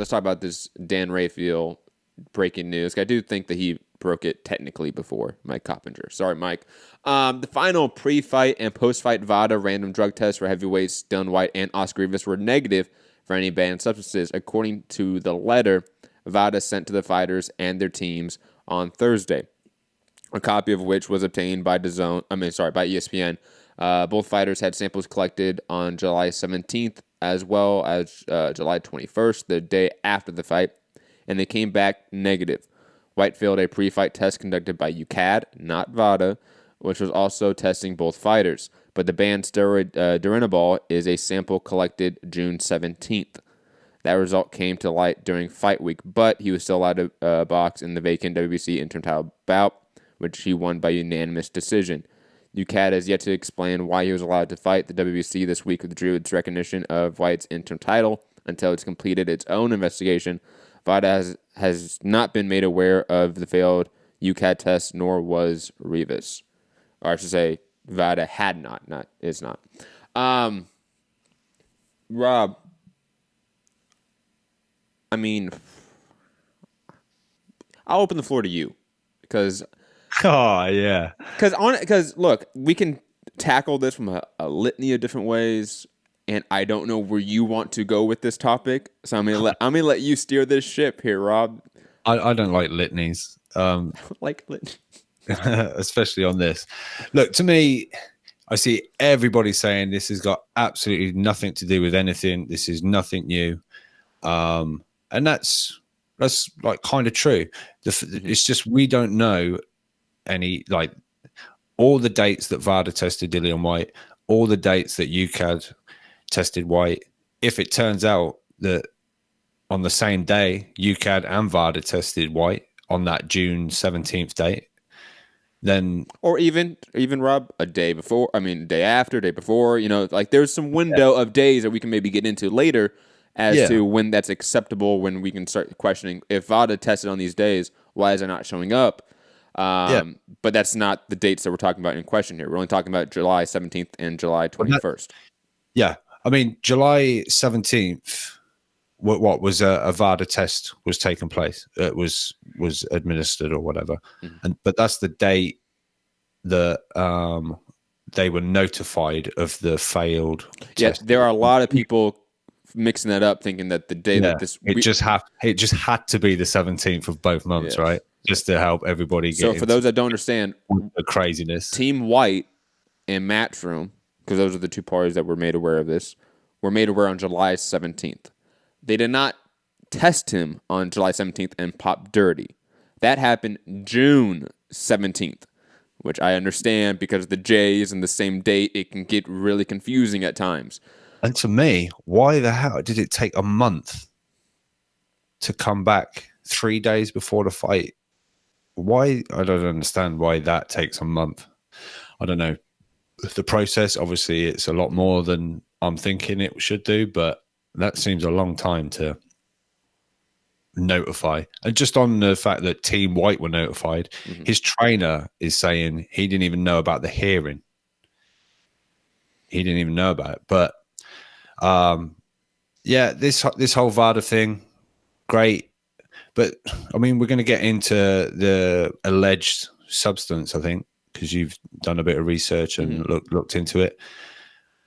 let's talk about this Dan Raphael breaking news. I do think that he broke it technically before Mike Coppinger. Sorry, Mike. The final pre-fight and post-fight VADA random drug tests for heavyweights Dillian Whyte and Oscar Rivas were negative for any banned substances, according to the letter VADA sent to the fighters and their teams on Thursday. A copy of which was obtained by by ESPN. Both fighters had samples collected on July 17th as well as July 21st, the day after the fight, and they came back negative. Whyte failed a pre-fight test conducted by UKAD, not VADA, which was also testing both fighters. But the banned steroid Direnabol is a sample collected June 17th. That result came to light during fight week, but he was still allowed to box in the vacant WBC interim title bout, which he won by unanimous decision. UKAD has yet to explain why he was allowed to fight. The WBC this week withdrew its recognition of Whyte's interim title until it's completed its own investigation. VADA has not been made aware of the failed UKAD test, nor was Rivas. Or I should say, VADA had not is not. Rob, I mean, I'll open the floor to you because. Oh yeah. Because look, we can tackle this from a litany of different ways, and I don't know where you want to go with this topic. So I'm gonna let you steer this ship here, Rob. I don't like litanies. Like litanies. Especially on this. Look, to me, I see everybody saying this has got absolutely nothing to do with anything. This is nothing new, and that's like kind of true. It's just we don't know any, like, all the dates that VADA tested Dillian Whyte, all the dates that UKAD tested Whyte. If it turns out that on the same day UKAD and VADA tested Whyte on that June 17th date, then or even Rob, a day before, day after, day before, like there's some window of days that we can maybe get into later as to when that's acceptable, when we can start questioning if VADA tested on these days, why is it not showing up? But that's not the dates that we're talking about in question here. We're only talking about July 17th and July 21st. July 17th, what was a VADA test was taken place. It was administered or whatever. Mm-hmm. But that's the date that they were notified of the failed test. There are a lot of people mixing that up, thinking that the day that this... It just had to be the 17th of both months, right? Just to help everybody get. So for those that don't understand the craziness, Team Whyte and Matchroom, because those are the two parties that were made aware of this, were made aware on July 17th. They did not test him on July 17th and pop dirty. That happened June 17th, which I understand because the J's and the same date, it can get really confusing at times. And to me, why the hell did it take a month to come back 3 days before the fight? Why? I don't understand why that takes a month. I don't know. The process, obviously, it's a lot more than I'm thinking it should do, but that seems a long time to notify. And just on the fact that Team Whyte were notified, his trainer is saying he didn't even know about the hearing. He didn't even know about it. But this whole VADA thing, great. But, we're going to get into the alleged substance, I think, because you've done a bit of research and looked into it.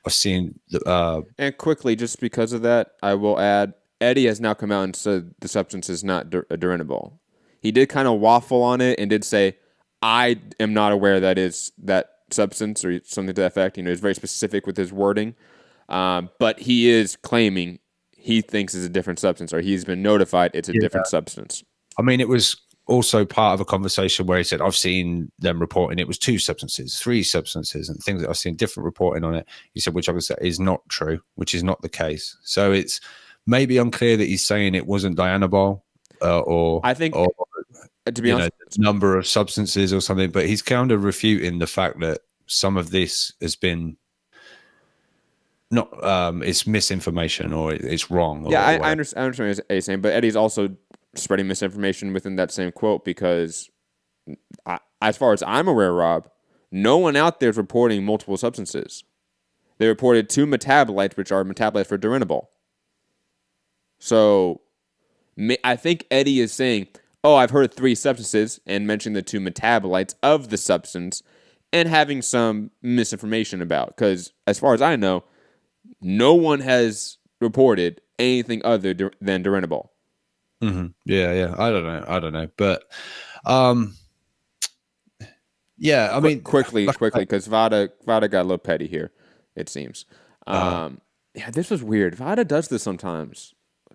I've seen... and quickly, just because of that, I will add, Eddie has now come out and said the substance is not Direnabol. He did kind of waffle on it and did say, I am not aware that is that substance or something to that effect. He's very specific with his wording. But he is claiming he thinks it's a different substance, or he's been notified it's a different substance. It was also part of a conversation where he said, I've seen them reporting it was 2 substances, 3 substances, and things that I've seen different reporting on it. He said, which I would say is not true, which is not the case. So it's maybe unclear that he's saying it wasn't Direnabol I think, to be honest, number of substances or something, but he's kind of refuting the fact that some of this has been not it's misinformation or it's wrong. I understand what Eddie's saying, but Eddie's also spreading misinformation within that same quote because, as far as I'm aware, Rob, no one out there is reporting multiple substances. They reported 2 metabolites, which are metabolites for Direnabol. So I think Eddie is saying, "Oh, I've heard 3 substances," and mentioning the 2 metabolites of the substance, and having some misinformation about. Because as far as I know, no one has reported anything other than Direnabol. Yeah. I don't know, but um, yeah. I mean, Quickly, like, because VADA got a little petty here, it seems. Yeah, this was weird. VADA does this sometimes.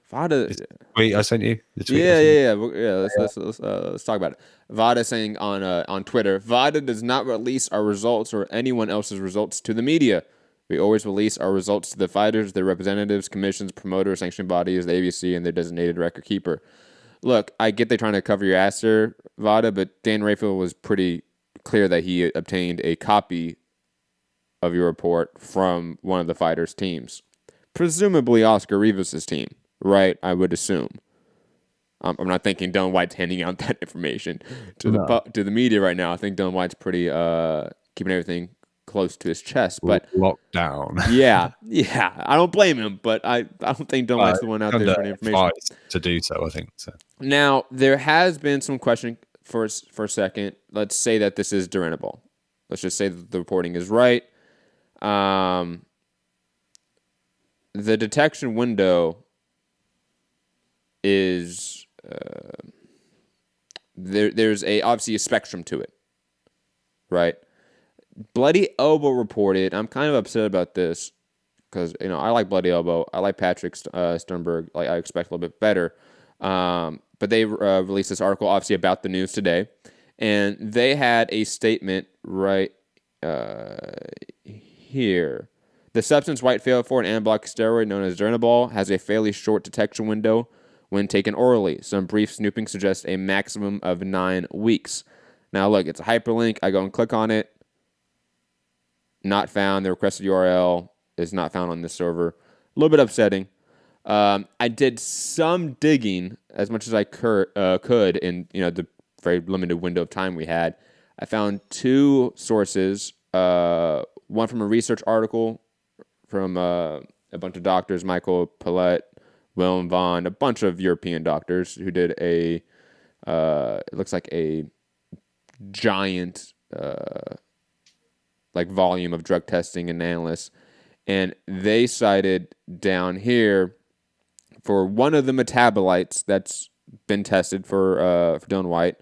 VADA, the tweet I sent you, the tweet I yeah, sent you. yeah. Let's talk about it. VADA saying on Twitter, VADA does not release our results or anyone else's results to the media. We always release our results to the fighters, their representatives, commissions, promoters, sanctioned bodies, the ABC, and their designated record keeper. Look, I get they're trying to cover your ass there, VADA, but Dan Rayfield was pretty clear that he obtained a copy of your report from one of the fighters' teams, presumably Oscar Rivas' team, right? I would assume. I'm not thinking Dillian Whyte's handing out that information to the media right now. I think Dillian Whyte's pretty keeping everything close to his chest. But Lockdown. yeah, I don't blame him. But I don't think Dillian Whyte's the one out there for the information to do so. I think so. Now there has been some questioning for a second. Let's say that this is Direnabol. Let's just say that the reporting is right. The detection window is there's obviously a spectrum to it, right? Bloody Elbow reported. I'm kind of upset about this because I like Bloody Elbow. I like Patrick Sternberg. Like I expect a little bit better. But they released this article obviously about the news today, and they had a statement right here. The substance White failed for, an anabolic steroid known as Direnabol, has a fairly short detection window when taken orally. Some brief snooping suggests a maximum of 9 weeks. Now, look, it's a hyperlink. I go and click on it. Not found. The requested URL is not found on this server. A little bit upsetting. I did some digging as much as I could in the very limited window of time we had. I found 2 sources. One from a research article from a bunch of doctors, Michael Paulette, Willem Vaughn, a bunch of European doctors who did it looks like a giant volume of drug testing and analysis. And they cited down here for one of the metabolites that's been tested for Dillian Whyte,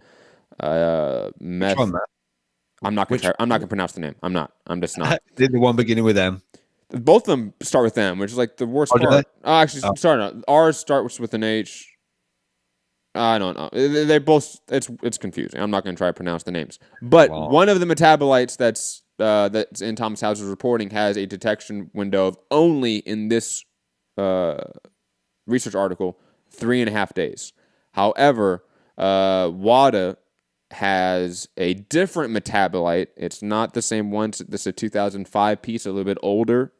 meth. I'm not gonna pronounce the name. I'm just not. Did the one beginning with M? Both of them start with M, which is like the worst part. Sorry, ours starts with an H. I don't know. They both. It's confusing. I'm not going to try to pronounce the names. But one of the metabolites that's in Thomas Hauser's reporting has a detection window of only in this research article 3.5 days. However, WADA has a different metabolite. It's not the same one. This is a 2005 piece, a little bit older.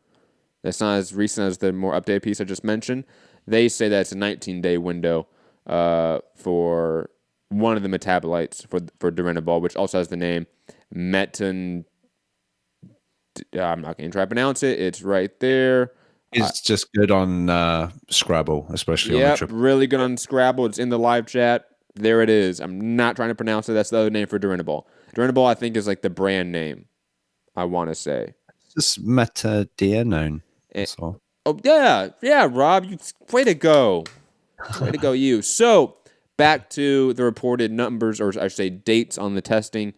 That's not as recent as the more updated piece I just mentioned. They say that it's a 19-day window for one of the metabolites for Direnabol, which also has the name metin. I'm not going to try to pronounce it. It's right there. It's just good on Scrabble, especially on the triple. Really good on Scrabble. It's in the live chat. There it is. I'm not trying to pronounce it. That's the other name for Direnabol. Direnabol, I think, is like the brand name, I want to say. It's just metadienone. Oh, yeah, Rob. Way to go. Way to go, you. So, back to the reported numbers, or I should say dates on the testing.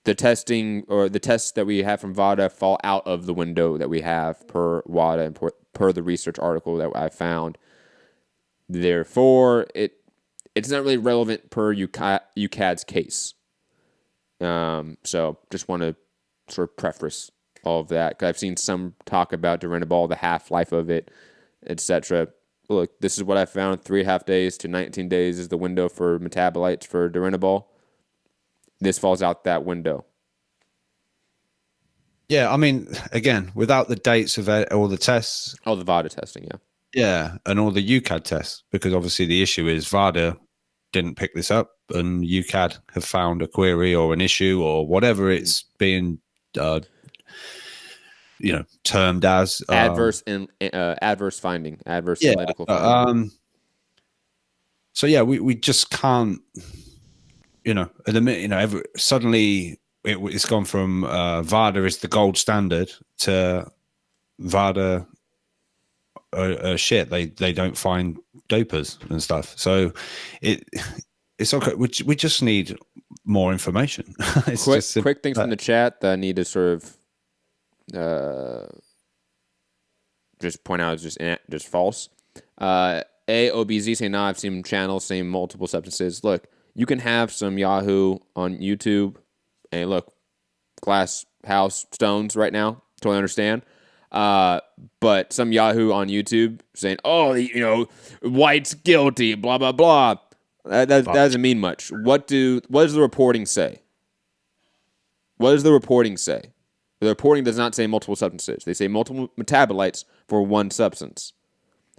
The testing or the tests that we have from VADA fall out of the window that we have per WADA and per the research article that I found. Therefore, it's not really relevant per UKAD's case. So just want to sort of preface all of that because I've seen some talk about Direnabol, the half-life of it, etc. Look, this is what I found. 3.5 days to 19 days is the window for metabolites for Direnabol. This falls out that window. Yeah, I mean, again, without the dates of all the tests. Oh, the VADA testing, yeah. Yeah, and all the UKAD tests, because obviously the issue is VADA didn't pick this up and UKAD have found a query or an issue or whatever it's being termed as. Adverse finding, analytical finding. So yeah, we just can't, at the minute, suddenly it's gone from VADA is the gold standard to VADA shit. They don't find dopers and stuff. So it's okay. We just need more information. It's quick things from the chat that I need to sort of just point out is just false. AOBZ saying, nah, I've seen channels saying multiple substances. Look, you can have some Yahoo on YouTube, and look, glass house stones right now. Totally understand. But some Yahoo on YouTube saying, oh, White's guilty, blah, blah, blah. That doesn't mean much. What does the reporting say? What does the reporting say? The reporting does not say multiple substances. They say multiple metabolites for one substance.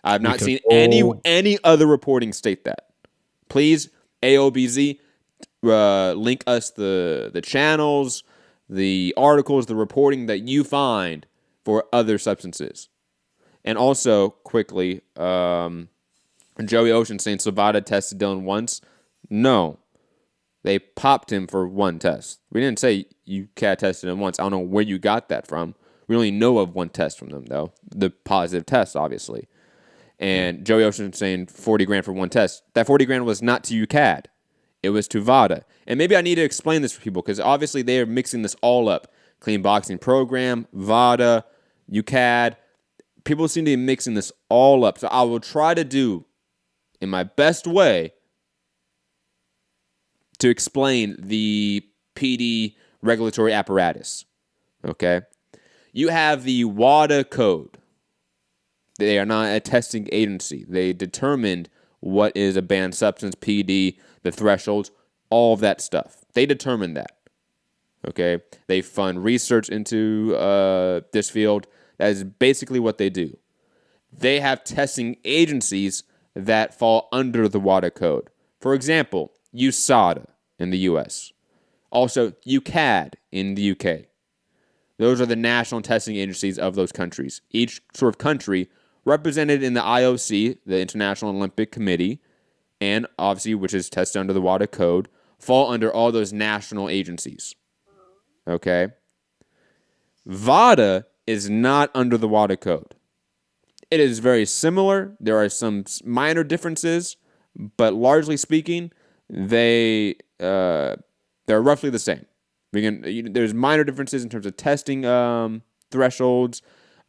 I have not seen any other reporting state that. Please, AOBZ, link us the channels, the articles, the reporting that you find for other substances. And also, quickly, Joey Ocean saying VADA tested Dillian once. No. They popped him for one test. We didn't say UKAD tested him once. I don't know where you got that from. We only know of one test from them, though. The positive test, obviously. And Joey Ocean saying 40 grand for one test. That 40 grand was not to UKAD. It was to VADA. And maybe I need to explain this for people because obviously they are mixing this all up. Clean boxing program, VADA, UKAD. People seem to be mixing this all up. So I will try to do, in my best way, to explain the PD regulatory apparatus. Okay? You have the WADA code. They are not a testing agency. They determined what is a banned substance, PD, the thresholds, all of that stuff. They determined that. Okay? They fund research into this field. That is basically what they do. They have testing agencies that fall under the WADA code. For example, USADA in the US. Also, UKAD in the UK. Those are the national testing agencies of those countries. Each sort of country represented in the IOC, the International Olympic Committee, and obviously, which is tested under the WADA code, fall under all those national agencies. Okay? VADA is not under the WADA code. It is very similar. There are some minor differences, but largely speaking, they're roughly the same. There's minor differences in terms of testing thresholds,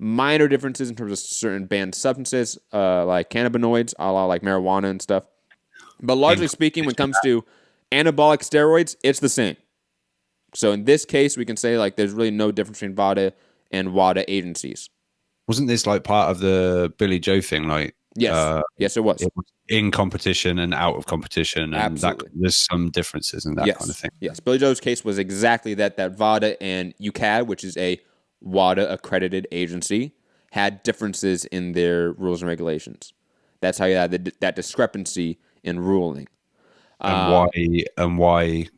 minor differences in terms of certain banned substances like cannabinoids, a la like marijuana and stuff. But largely speaking, when it comes to anabolic steroids, it's the same. So in this case, we can say like there's really no difference between VADA and WADA agencies. Wasn't this like part of the Billy Joe thing? Like, yes, yes, it was. In competition and out of competition, and absolutely. There's some differences in that kind of thing. Yes, Billy Joe's case was exactly that. That VADA and UKAD, which is a WADA accredited agency, had differences in their rules and regulations. That's how you had that discrepancy in ruling. And why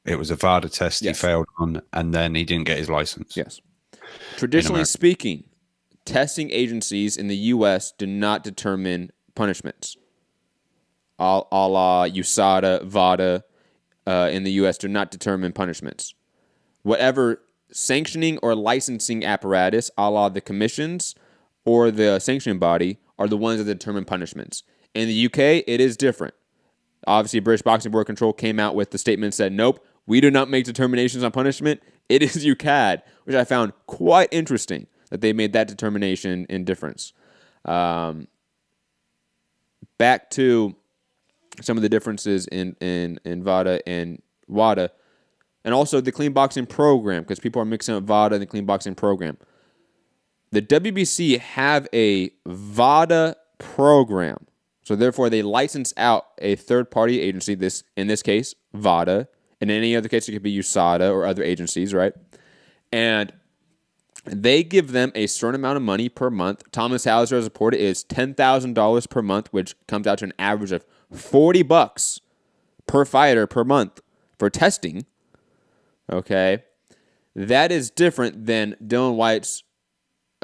it was a VADA test he failed on, and then he didn't get his license. Yes. Traditionally speaking, testing agencies in the U.S. do not determine punishments. A la USADA, VADA in the U.S. do not determine punishments. Whatever sanctioning or licensing apparatus, a la the commissions or the sanctioning body, are the ones that determine punishments. In the UK, it is different. Obviously, British Boxing Board Control came out with the statement and said, nope, we do not make determinations on punishment. It is UKAD, which I found quite interesting that they made that determination in difference. Back to some of the differences in VADA and WADA, and also the clean boxing program, because people are mixing up VADA and the clean boxing program. The WBC have a VADA program, so therefore they license out a third-party agency, in this case, VADA. In any other case, it could be USADA or other agencies, right? And they give them a certain amount of money per month. Thomas Hauser, as reported, is $10,000 per month, which comes out to an average of $40 per fighter per month for testing. Okay? That is different than Dillian Whyte's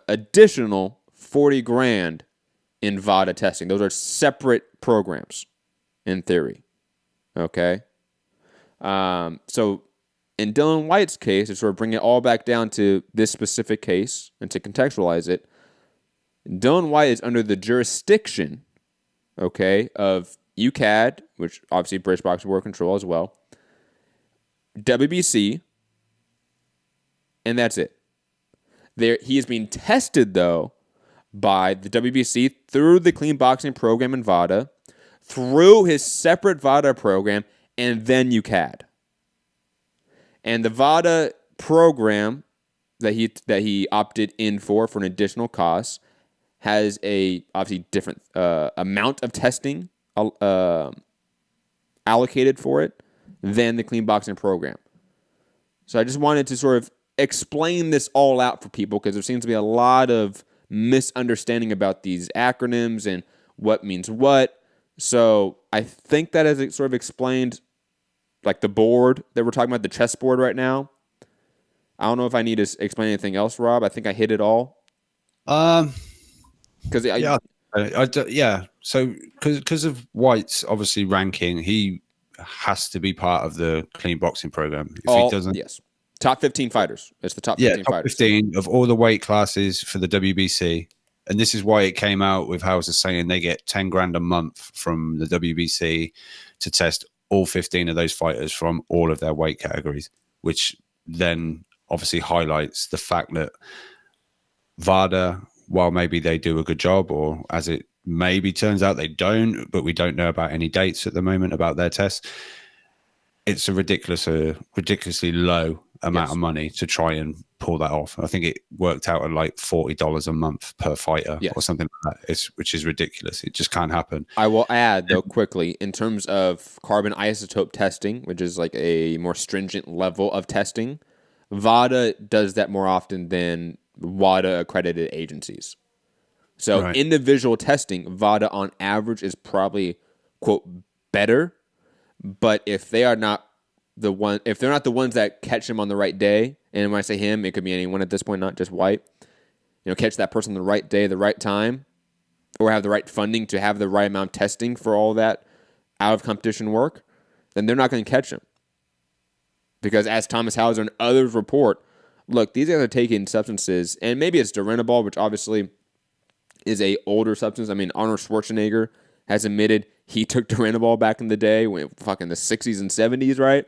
additional $40,000 in VADA testing. Those are separate programs in theory. Okay. So in Dillian Whyte's case, to sort of bring it all back down to this specific case and to contextualize it, Dillian Whyte is under the jurisdiction, okay, of UKAD, which obviously British Boxing Board Control as well, WBC, and that's it. He is being tested, though, by the WBC through the clean boxing program in VADA, through his separate VADA program, and then UKAD. And the VADA program that he opted in for an additional cost has a obviously different amount of testing allocated for it than the clean boxing program. So I just wanted to sort of explain this all out for people because there seems to be a lot of misunderstanding about these acronyms and what means what. So I think that has sort of explained like the board that we're talking about, the chessboard right now. I don't know if I need to explain anything else, Rob. I think I hit it all. Because yeah. So because of White's obviously ranking, he has to be part of the clean boxing program. If he doesn't, yes, top 15 fighters. It's the top 15 top fighters. 15 of all the weight classes for the WBC. And this is why it came out with House is saying they get 10 grand a month from the WBC to test all 15 of those fighters from all of their weight categories, which then obviously highlights the fact that VADA, while maybe they do a good job, or as it maybe turns out they don't, but we don't know about any dates at the moment about their tests, it's a ridiculously low amount of money to try and pull that off. I think it worked out at like $40 a month per fighter or something like that, which is ridiculous. It just can't happen. I will add, though, quickly, in terms of carbon isotope testing, which is like a more stringent level of testing, VADA does that more often than WADA accredited agencies. So individual testing, VADA on average is probably, quote, better. But if they are not if they're not the ones that catch him on the right day, and when I say him, it could be anyone at this point, not just White, catch that person on the right day, the right time, or have the right funding to have the right amount of testing for all that out of competition work, then they're not going to catch him. Because as Thomas Hauser and others report, look, these guys are taking substances, and maybe it's Direnabol, which obviously is a older substance. I mean, Arnold Schwarzenegger has admitted he took Direnabol back in the day, when fucking the 60s and 70s, right?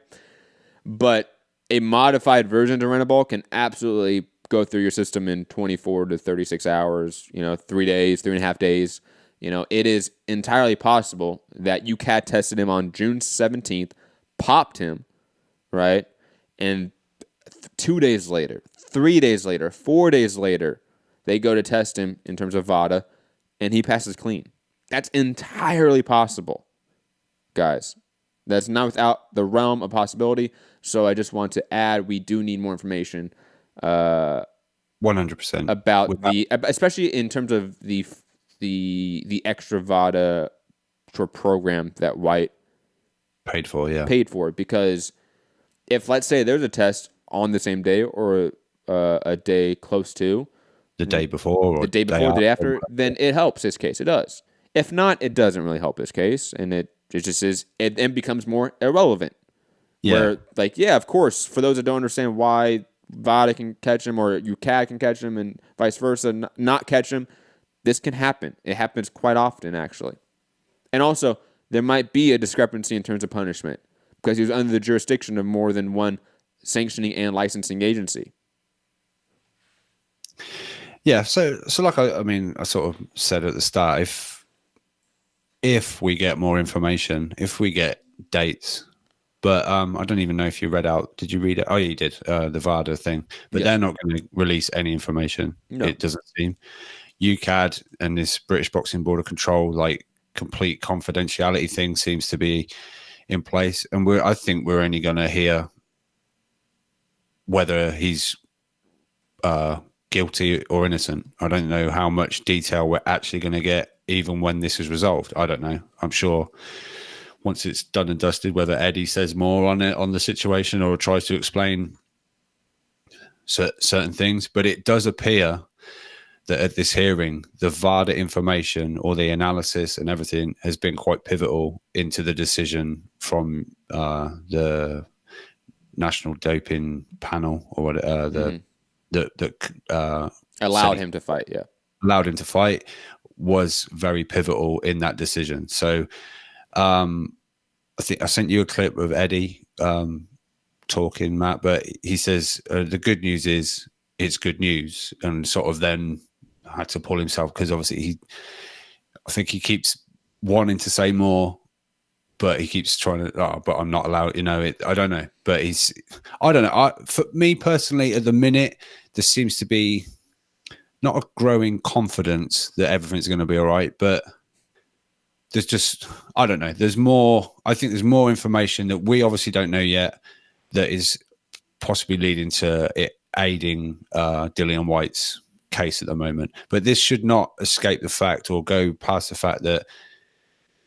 But a modified version of Direnabol can absolutely go through your system in 24 to 36 hours, 3 days, 3.5 days. It is entirely possible that UKAD tested him on June 17th, popped him, right? And 2 days later, 3 days later, 4 days later, they go to test him in terms of VADA, and he passes clean. That's entirely possible, guys. That's not without the realm of possibility. So I just want to add, we do need more information. 100% about especially in terms of the extra VADA program that White paid for, because if, let's say, there's a test on the same day or a day close to the day before, or the day after, then it helps his case. It does. If not, it doesn't really help his case, and it just is. It then becomes more irrelevant. Where, of course, for those that don't understand why VADA can catch him or UKAD can catch him and vice versa, not catch him, this can happen. It happens quite often, actually. And also, there might be a discrepancy in terms of punishment because he was under the jurisdiction of more than one sanctioning and licensing agency. Yeah, so like I sort of said at the start, if we get more information, if we get dates, but I don't even know if you read out. Did you read it? Oh, yeah, you did. The VADA thing, but they're not going to release any information. No. It doesn't seem. UKAD and this British Boxing Board of Control, like complete confidentiality thing, seems to be in place, and I think we're only going to hear whether he's guilty or innocent. I don't know how much detail we're actually going to get, even when this is resolved. I don't know. I'm sure once it's done and dusted, whether Eddie says more on the situation or tries to explain certain things. But it does appear that at this hearing, the VADA information or the analysis and everything has been quite pivotal into the decision from the National Doping Panel or what Allowed him to fight. Yeah. Allowed him to fight was very pivotal in that decision. So I think I sent you a clip of Eddie talking, Matt, but he says the good news is it's good news, and sort of then had to pull himself because obviously I think he keeps wanting to say more, but he keeps trying to. Oh, but I'm not allowed. I don't know, but I don't know. For me personally, at the minute, there seems to be not a growing confidence that everything's going to be all right, but there's just, I don't know. There's more. I think there's more information that we obviously don't know yet that is possibly leading to it aiding Dillian Whyte's case at the moment. But this should not escape the fact or go past the fact that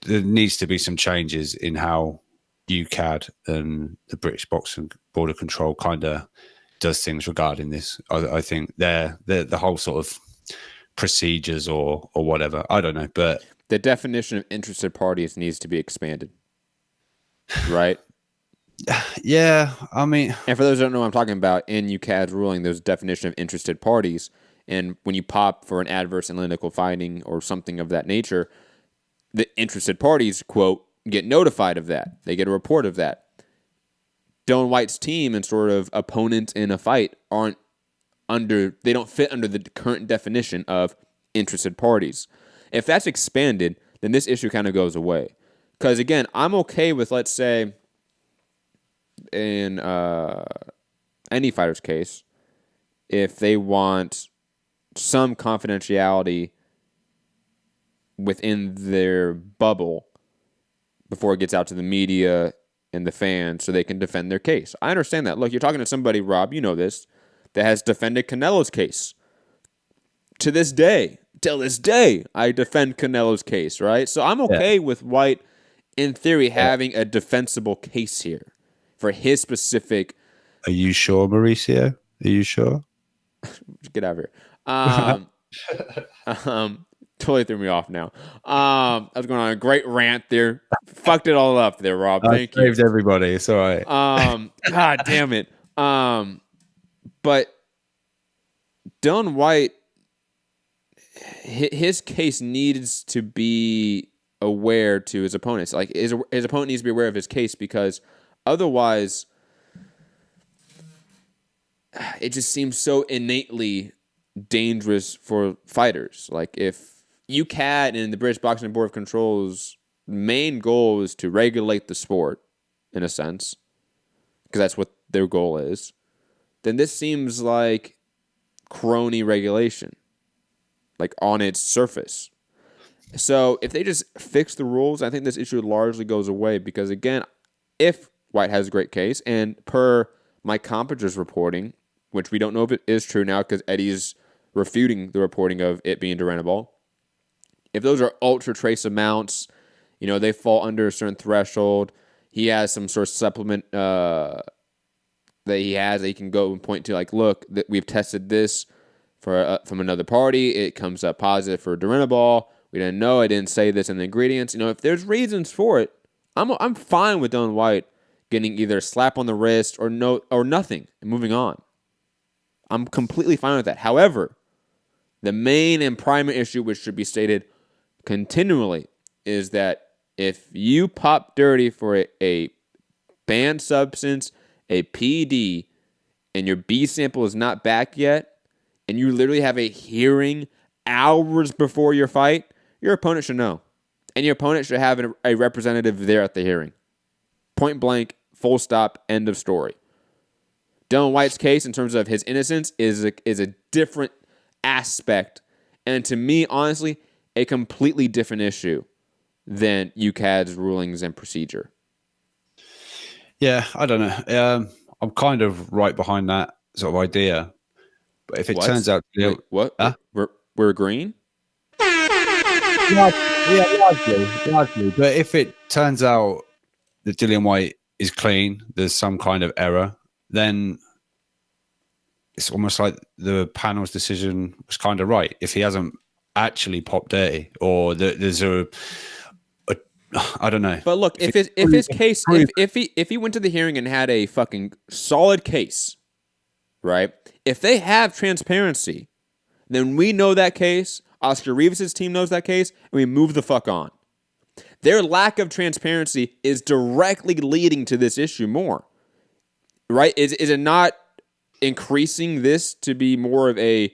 there needs to be some changes in how UKAD and the British Boxing Board of Control kind of does things regarding this. I think the whole sort of procedures or whatever. I don't know, but the definition of interested parties needs to be expanded, right? Yeah, I mean, and for those who don't know what I'm talking about, in UKAD's ruling, there's a definition of interested parties, and when you pop for an adverse analytical finding or something of that nature, the interested parties, quote, get notified of that. They get a report of that. Dillian Whyte's team and sort of opponents in a fight they don't fit under the current definition of interested parties. If that's expanded, then this issue kind of goes away. Because again, I'm okay with, let's say, in any fighter's case, if they want some confidentiality within their bubble before it gets out to the media and the fans so they can defend their case. I understand that. Look, you're talking to somebody, Rob, you know this, that has defended Canelo's case. Till this day, I defend Canelo's case, right? So I'm okay with Whyte, in theory, having a defensible case here for his specific... Are you sure, Mauricio? Are you sure? Get out of here. Totally threw me off now. I was going on a great rant there. Fucked it all up there, Rob. Thank you. Saved everybody. It's all right. God damn it. But Dillian Whyte, his case needs to be aware to his opponents. Like his opponent needs to be aware of his case, because otherwise it just seems so innately dangerous for fighters. Like if UKAD and the British Boxing Board of Control's main goal is to regulate the sport, in a sense, because that's what their goal is, then this seems like crony regulation, like on its surface. So if they just fix the rules, I think this issue largely goes away, because again, if Whyte has a great case, and per Mike Compiger's reporting, which we don't know if it is true now because Eddie's refuting the reporting of it being Duranabol, if those are ultra trace amounts, they fall under a certain threshold, he has some sort of supplement that he can go and point to, like, look, that we've tested this from another party. It comes up positive for Duranabol. We didn't know. I didn't say this in the ingredients. If there's reasons for it, I'm fine with Dillian Whyte getting either a slap on the wrist or nothing and moving on. I'm completely fine with that. However, the main and primary issue, which should be stated continually, is that if you pop dirty for a banned substance, a PD, and your B sample is not back yet, and you literally have a hearing hours before your fight, your opponent should know. And your opponent should have a representative there at the hearing. Point blank, full stop, end of story. Dillian Whyte's case, in terms of his innocence, is a different aspect, and to me, honestly, a completely different issue than UKAD's rulings and procedure. Yeah, I don't know. I'm kind of right behind that sort of idea, but if it turns out, wait, what? Huh? We're agreeing. Yeah, largely. But if it turns out that Dillian Whyte is clean, there's some kind of error, then it's almost like the panel's decision was kind of right. If he hasn't actually popped dirty, or there's a I don't know. But look, if his case, if he went to the hearing and had a fucking solid case, right? If they have transparency, then we know that case. Oscar Rivas' team knows that case, and we move the fuck on. Their lack of transparency is directly leading to this issue more, right? Is it not increasing this to be more of a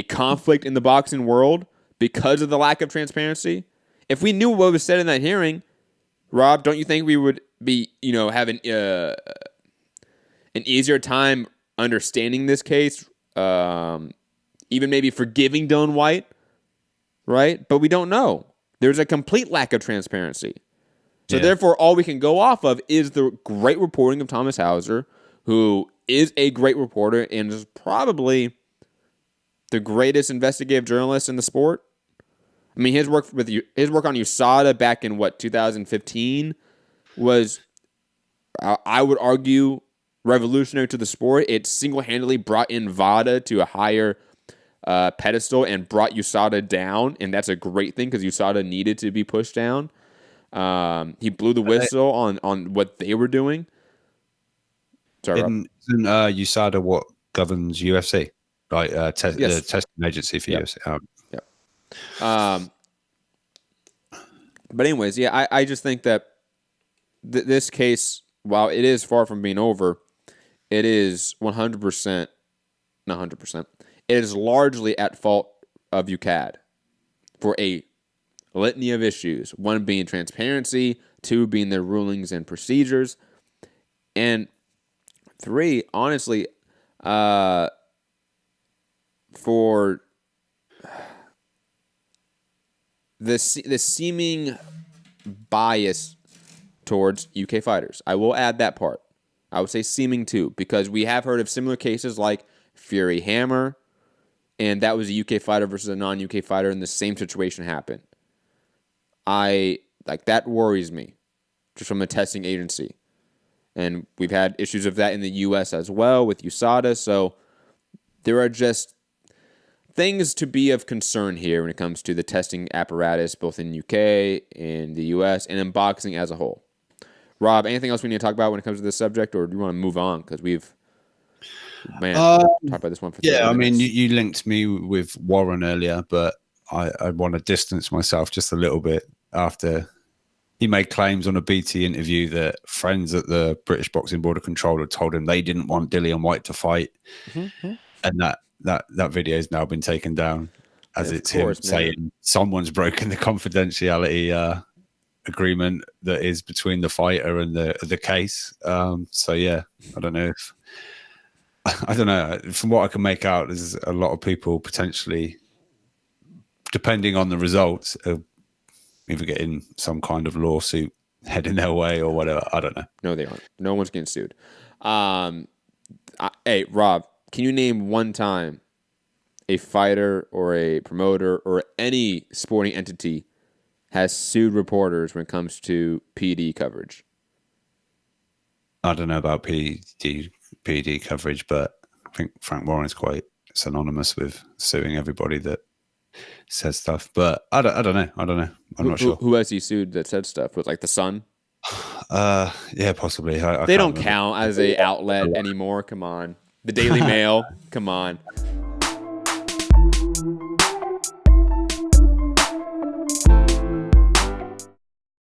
conflict in the boxing world because of the lack of transparency? If we knew what was said in that hearing, Rob, don't you think we would be, having an easier time understanding this case, even maybe forgiving Dillian Whyte, right? But we don't know. There's a complete lack of transparency. So therefore, all we can go off of is the great reporting of Thomas Hauser, who is a great reporter and is probably the greatest investigative journalist in the sport. I mean, his work on USADA back in 2015 was, I would argue, revolutionary to the sport. It single-handedly brought in VADA to a higher pedestal and brought USADA down, and that's a great thing because USADA needed to be pushed down. He blew the whistle on what they were doing. Sorry, isn't USADA what governs UFC? Like the testing agency for UFC. But anyways, I just think that this case, while it is far from being over, it is 100%, not 100%, it is largely at fault of UKAD for a litany of issues. One being transparency, two being their rulings and procedures, and three, honestly, for the seeming bias towards UK fighters. I will add that part. I would say seeming too, because we have heard of similar cases like Fury Hammer, and that was a UK fighter versus a non-UK fighter, and the same situation happened. That worries me, just from a testing agency. And we've had issues of that in the US as well with USADA, so there are just things to be of concern here when it comes to the testing apparatus, both in UK, in the US, and in boxing as a whole. Rob, anything else we need to talk about when it comes to this subject, or do you want to move on? Because we've talked about this one for 30 minutes. I mean, you linked me with Warren earlier, but I want to distance myself just a little bit after he made claims on a BT interview that friends at the British Boxing Board of Control had told him they didn't want Dillian Whyte to fight, and that video has now been taken down as it's him saying someone's broken the confidentiality agreement that is between the fighter and the case. So yeah, I don't know. From what I can make out, there's a lot of people potentially, depending on the results, either getting some kind of lawsuit heading their way or whatever. I don't know. No, they aren't. No one's getting sued. Hey, Rob, can you name one time a fighter or a promoter or any sporting entity has sued reporters when it comes to PD coverage? I don't know about PD coverage, but I think Frank Warren is quite synonymous with suing everybody that says stuff. But I don't know. I'm not sure. Who has he sued that said stuff? Was like the Sun? Yeah, possibly. They don't count as a outlet anymore. Come on. The Daily Mail. Come on.